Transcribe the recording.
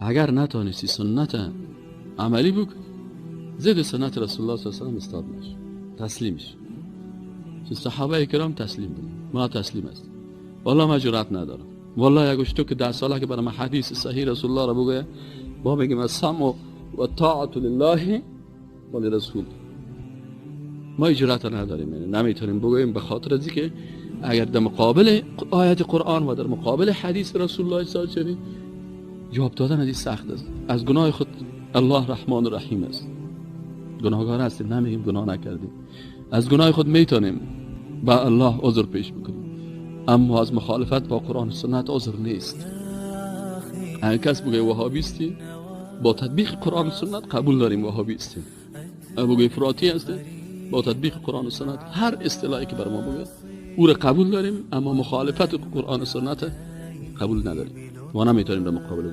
اگر نتونستی سنت عملی بک زد سنت رسول الله صلی الله علیه و سلم استاد نش، تسلیمش. چه صحابه کرام تسلیم بودن، ما تسلیم است. والله من جرأت ندارم، والله اگه تو که 10 ساله که برام حدیث صحیح رسول الله را بگه با بگیم السمع و طاعت لله و لرسول، ما جرأت نداریم، یعنی نمیتونیم بگوییم، به خاطر از اینکه اگر در مقابل آیت قرآن و در مقابل حدیث رسول الله صلی الله علیه و سلم جواب دادن از این سخت است. از گناه خود الله رحمان و رحیم است، گناهگار هستیم، نمیگیم گناه نکردیم، از گناه خود میتونیم با الله عذر پیش بکنیم، اما از مخالفت با قرآن و سنت عذر نیست. هر کس بگه وهابیستی، با تطبیق قرآن و سنت قبول داریم وهابیستی. بگه افراطی هستی، با تطبیق قرآن و سنت هر اصطلاحی که بر ما بگه او را قبول داریم، اما مخالفت قرآن و سنت قبول نداریم. ما نمیتونیم در مقابل